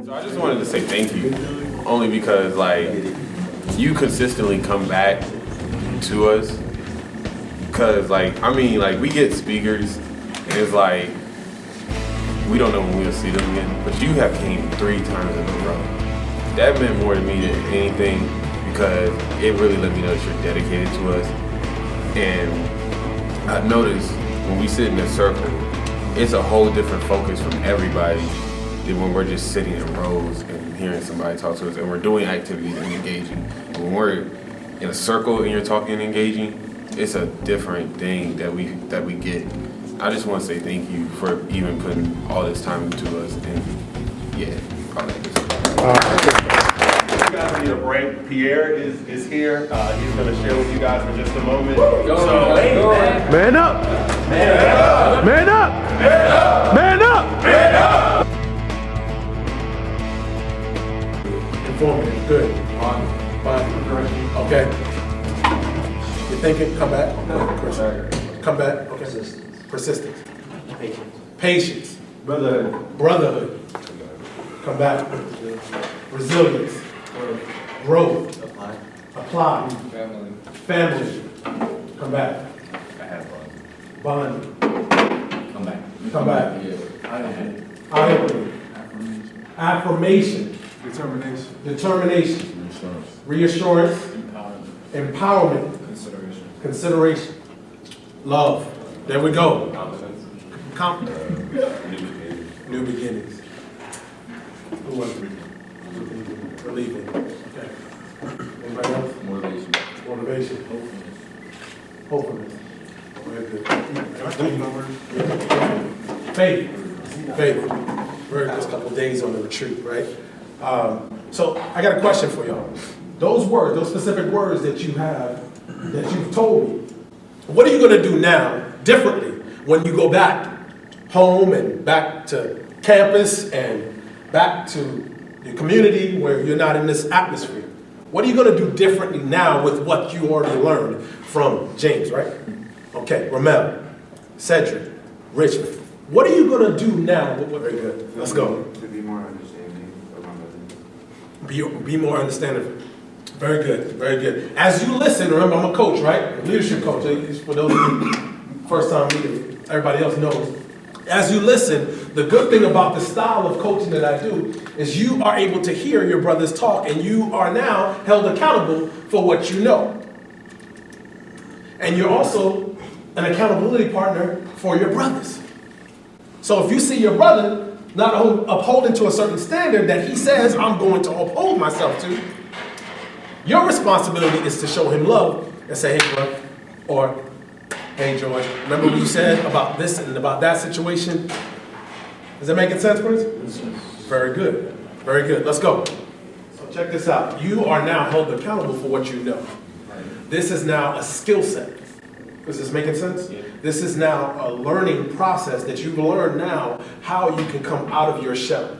So I just wanted to say thank you, only because like you consistently come back to us. Cause like I mean like we get speakers, and it's like we don't know when we'll see them again. But you have came 3 times in a row. That meant more to me than anything because it really let me know that you're dedicated to us. And I've noticed when we sit in a circle, it's a whole different focus from everybody than when we're just sitting in rows and hearing somebody talk to us and we're doing activities and engaging. And when we're in a circle and you're talking and engaging, it's a different thing that we get. I just want to say thank you for even putting all this time into us, and yeah, all that good stuff. You guys need a break. Pierre is here. He's going to share with you guys for just a moment. So, Man up! Man up! Man up! Man up! Man up! Man up! Informative, good. Fine. Okay. You're thinking, come back. Come back. Okay. Persistence. Patience. Brotherhood. Come back. Resilience. Growth. Apply. Family. Come back. Bond. Come back. Come back. Eye-opening. Affirmation. Determination. Reassurance. Empowerment. Consideration. Love. There we go. New beginnings. Who was it? Relieving. Okay. Anybody else? Motivation. Hopefulness. Very good. Faith. Very good. A couple days on the retreat, right? So I got a question for y'all. Those words, those specific words that you have, that you've told me, what are you going to do now differently when you go back home and back to campus and back to your community where you're not in this atmosphere? What are you going to do differently now with what you already learned from James, right? Okay, Ramel, Cedric, Richmond. What are you going to do now? Very good. Let's go. To be more understanding of my mother. Be more understanding. Very good, very good. As you listen, remember I'm a coach, right? Leadership coach. For those of you first time meeting, everybody else knows. As you listen, the good thing about the style of coaching that I do is you are able to hear your brothers talk, and you are now held accountable for what you know. And you're also an accountability partner for your brothers. So if you see your brother not upholding to a certain standard that he says, I'm going to uphold myself to, your responsibility is to show him love and say, hey, bro, or hey, George, remember what you said about this and about that situation? Is that making sense, Prince? Very good. Very good. Let's go. So check this out. You are now held accountable for what you know. This is now a skill set. Is this making sense? Yeah. This is now a learning process that you've learned now how you can come out of your shell.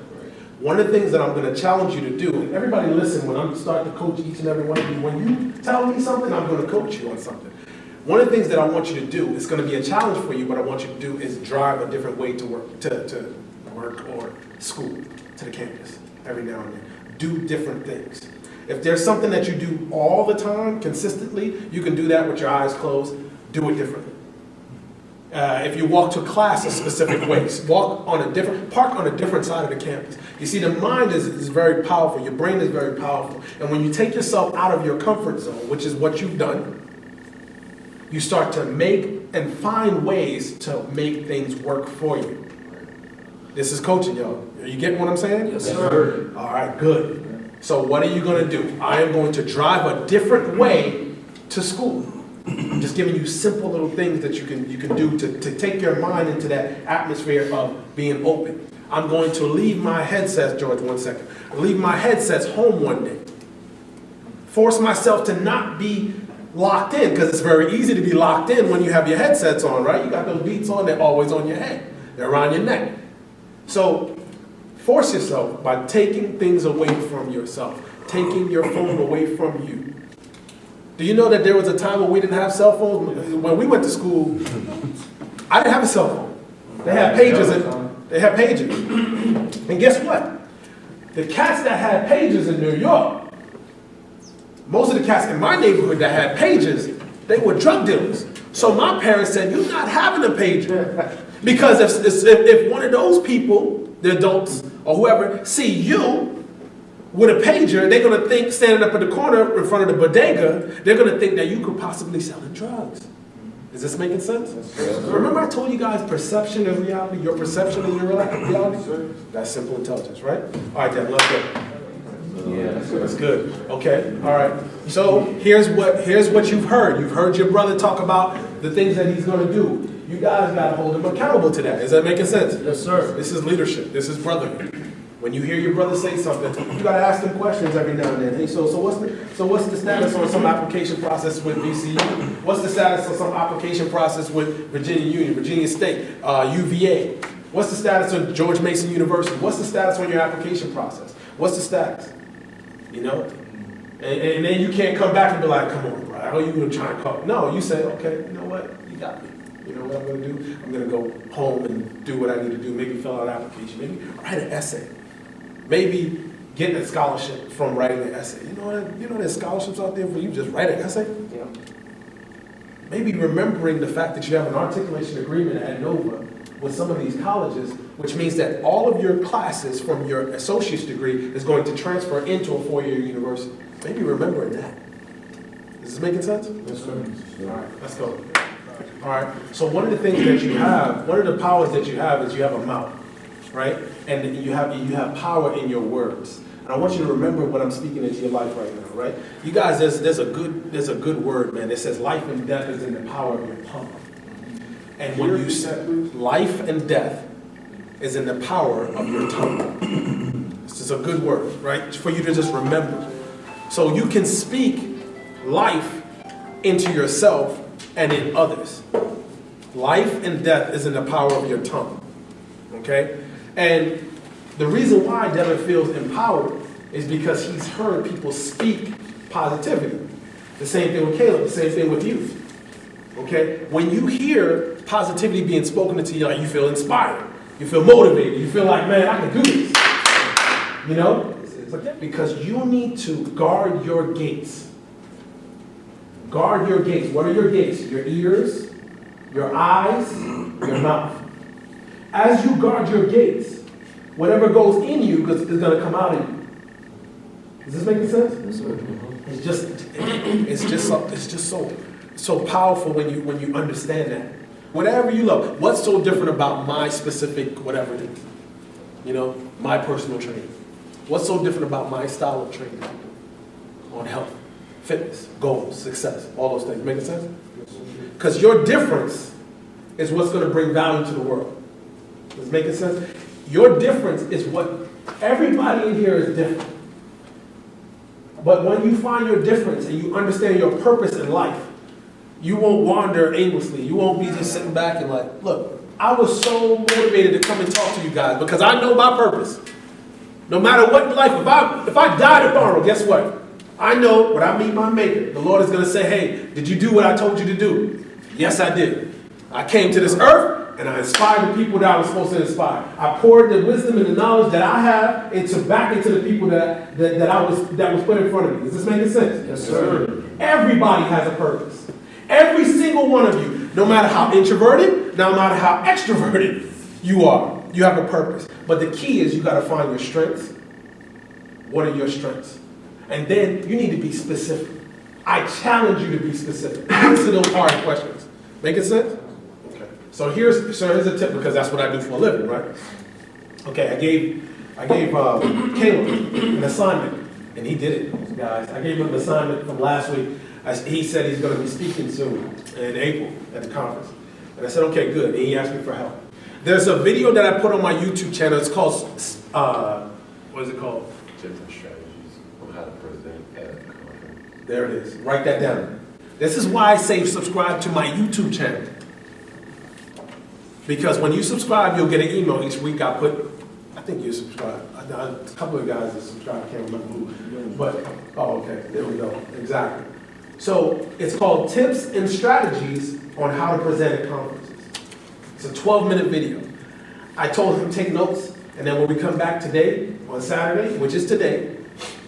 One of the things that I'm going to challenge you to do, and everybody listen when I'm starting to coach each and every one of you, when you tell me something, I'm going to coach you on something. One of the things that I want you to do, it's going to be a challenge for you, but I want you to do is drive a different way to work, to work or school, to the campus, every now and then. Do different things. If there's something that you do all the time, consistently, you can do that with your eyes closed. Do it differently. If you walk to class a specific way, park on a different side of the campus. You see, the mind is very powerful. Your brain is very powerful. And when you take yourself out of your comfort zone, which is what you've done, you start to make and find ways to make things work for you. This is coaching, y'all. Are you getting what I'm saying? Yes, sir. All right, good. So what are you going to do? I am going to drive a different way to school. I'm just giving you simple little things that you can do to take your mind into that atmosphere of being open. I'm going to leave my headsets, George, 1 second. Leave my headsets home one day. Force myself to not be locked in, because it's very easy to be locked in when you have your headsets on, right? You got those beats on, they're always on your head. They're around your neck. So force yourself by taking things away from yourself, taking your phone away from you. Do you know that there was a time when we didn't have cell phones? When we went to school, I didn't have a cell phone. They had pages. And guess what? The cats that had pages in New York, most of the cats in my neighborhood that had pages, they were drug dealers. So my parents said, you're not having a pager. Because if one of those people, the adults or whoever, see you with a pager, they're going to think, standing up in the corner in front of the bodega, they're going to think that you could possibly selling drugs. Is this making sense? Remember I told you guys perception is reality? Your perception is your reality? That's simple intelligence, right? All right, then, let's go. Yeah, that's good. Okay, all right. So here's what you've heard. You've heard your brother talk about the things that he's going to do. You guys got to hold him accountable to that. Is that making sense? Yes, sir. This is leadership. This is brotherhood. When you hear your brother say something, you got to ask them questions every now and then. Hey, so what's the status on some application process with VCU? What's the status on some application process with Virginia Union, Virginia State, UVA? What's the status on George Mason University? What's the status on your application process? What's the status? You know? And then you can't come back and be like, come on, bro, how are you going to try and call? No, you say, okay, you know what? You got me. You know what I'm going to do? I'm going to go home and do what I need to do. Maybe fill out an application. Maybe write an essay. Maybe get a scholarship from writing an essay. You know there's scholarships out there for you just write an essay? Yeah. Maybe remembering the fact that you have an articulation agreement at Nova with some of these colleges, which means that all of your classes from your associate's degree is going to transfer into a four-year university. Maybe remembering that. Is this making sense? Yes, sir. All right, let's go. All right, so one of the things that you have, one of the powers that you have is you have a mouth, right? And you have power in your words. And I want you to remember what I'm speaking into your life right now, right? You guys, there's a good word, man. It says life and death is in the power of your tongue. And when you say life and death is in the power of your tongue. This is a good word, right? For you to just remember. So you can speak life into yourself and in others. Life and death is in the power of your tongue. Okay? And the reason why Devin feels empowered is because he's heard people speak positivity. The same thing with Caleb, the same thing with you. Okay? When you hear positivity being spoken into you, like you feel inspired, you feel motivated, you feel like, man, I can do this. You know? It's like that. Because you need to guard your gates. Guard your gates. What are your gates? Your ears, your eyes, your mouth. As you guard your gates, whatever goes in you is going to come out of you. Is this making sense? It's just so powerful when you understand that. Whatever you love. What's so different about my specific whatever it is? You know, my personal training. What's so different about my style of training on health, fitness, goals, success, all those things? Making sense? Because your difference is what's going to bring value to the world. Is it making sense? Your difference is what everybody in here is different. But when you find your difference and you understand your purpose in life, you won't wander aimlessly. You won't be just sitting back and like, look, I was so motivated to come and talk to you guys because I know my purpose. No matter what life, if I die tomorrow, guess what? I know when I meet my maker, the Lord is going to say, hey, did you do what I told you to do? Yes, I did. I came to this earth and I inspired the people that I was supposed to inspire. I poured the wisdom and the knowledge that I have back into the people that was put in front of me. Is this making sense? Yes, sir. Everybody has a purpose. Every single one of you, no matter how introverted, no matter how extroverted you are, you have a purpose. But the key is you got to find your strengths. What are your strengths? And then you need to be specific. I challenge you to be specific. Answer those hard questions. Making sense? Okay. So here's a tip because that's what I do for a living, right? Okay, I gave Caleb an assignment, and he did it, guys. I gave him an assignment from last week. He said he's going to be speaking soon in April at the conference. And I said, okay, good. And he asked me for help. There's a video that I put on my YouTube channel. It's called, what is it called? Different strategies on how to present at a conference. There it is. Write that down. This is why I say subscribe to my YouTube channel. Because when you subscribe, you'll get an email each week. I think you subscribe. A couple of guys that subscribe. I can't remember who. But, oh, okay. There we go. Exactly. So it's called Tips and Strategies on How to Present at Conferences. It's a 12-minute video. I told him to take notes, And then when we come back today, on Saturday, which is today,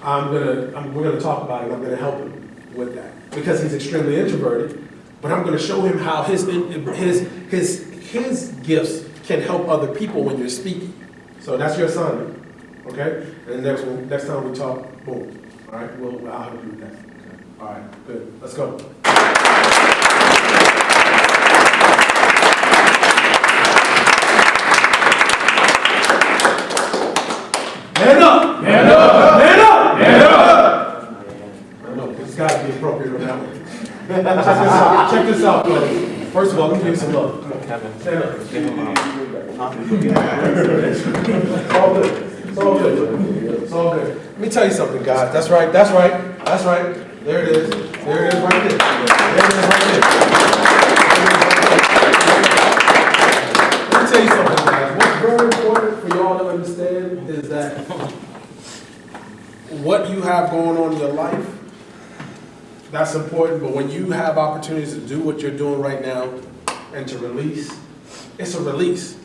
we're gonna talk about it. I'm gonna help him with that because he's extremely introverted. But I'm gonna show him how his gifts can help other people when you're speaking. So that's your assignment, okay? And next time we talk, boom. All right, I'll help you with that. All right, good. Let's go. Man up! Man up! Man up! Man up! I know, this has got to be appropriate on that one. Check this out, fellas. First of all, let me give you some love. Come on, Kevin. Stand up. It's all good. It's all good. It's all good. Let me tell you something, guys. That's right. That's right. That's right. There it is. There it is right there. There it is right there. Let me tell you something, guys. What's very important for y'all to understand is that what you have going on in your life, that's important, but when you have opportunities to do what you're doing right now and to release, it's a release.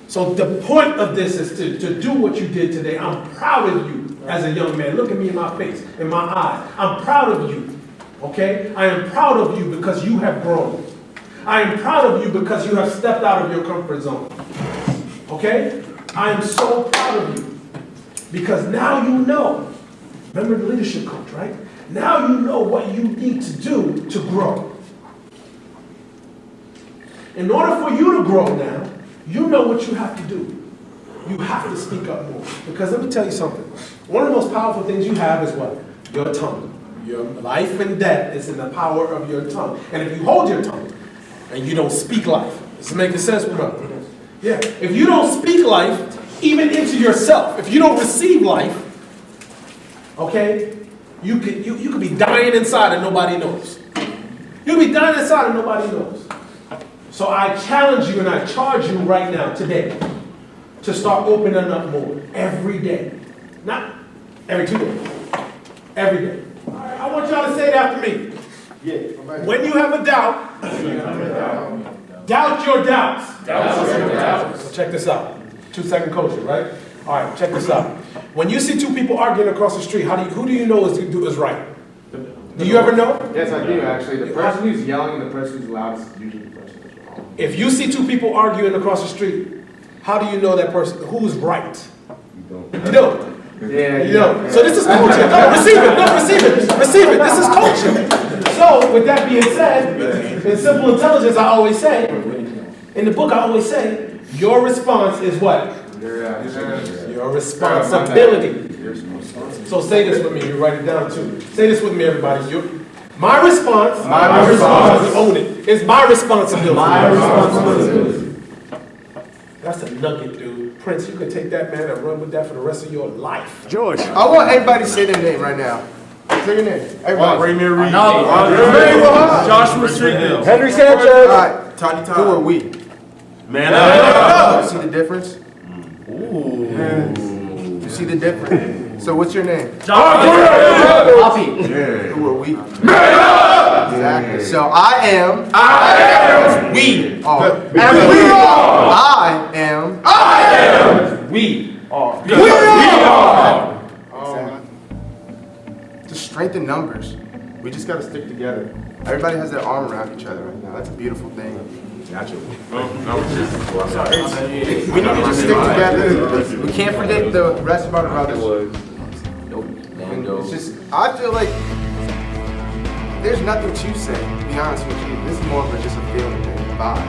So the point of this is to do what you did today. I'm proud of you as a young man. Look at me in my face, in my eyes. I'm proud of you, okay? I am proud of you because you have grown. I am proud of you because you have stepped out of your comfort zone, okay? I am so proud of you because now you know. Remember the leadership coach, right? Now you know what you need to do to grow. In order for you to grow now, you know what you have to do. You have to speak up more. Because let me tell you something. One of the most powerful things you have is what? Your tongue. Your life and death is in the power of your tongue. And if you hold your tongue and you don't speak life, does this make sense, brother? Yeah. If you don't speak life, even into yourself, if you don't receive life, okay, you could be dying inside and nobody knows. You could be dying inside and nobody knows. So I challenge you and I charge you right now, today, to start opening up more every day. Not every 2 days. Every day. All right, I want y'all to say it after me. Yeah. When you have a doubt, doubt your doubts. Doubt your doubts. So check this out. 2-second coaching, right? All right, check this out. When you see two people arguing across the street, who do you know is right? Do you ever know? Yes, I do actually. The person who's yelling and the person who's loud is usually the person who's wrong. If you see two people arguing across the street, how do you know that person who's right? You don't. Yeah, You don't. So this is coaching. No, receive it. No, receive it. Receive it. This is coaching. So with that being said, in Simple Intelligence, I always say, in the book, I always say, your response is what? Your responsibility. So say this with me. You write it down too. Say this with me, everybody. My response. Own it. It's my responsibility. My responsibility. That's a nugget, dude. Prince, you can take that, man, and run with that for the rest of your life. George. I want everybody to say their name right now. Say your name. Everybody. Joshua Strickland. Henry Sanchez. All right. Tiny Tom. Who are we? Man You see the difference? You see the difference? So what's your name? Poppy. Who are we? Exactly. So I am. We are. We are. To strengthen numbers, we just got to stick together. Everybody has their arm around each other right now. That's a beautiful thing. We need to just stick together. We can't forget the rest of our brothers. And it's just, I feel like there's nothing to say, to be honest with you. This is more of just a feeling thing, a vibe.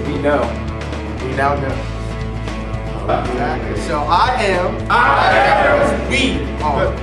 We know. We now know. Exactly. So I am. We are.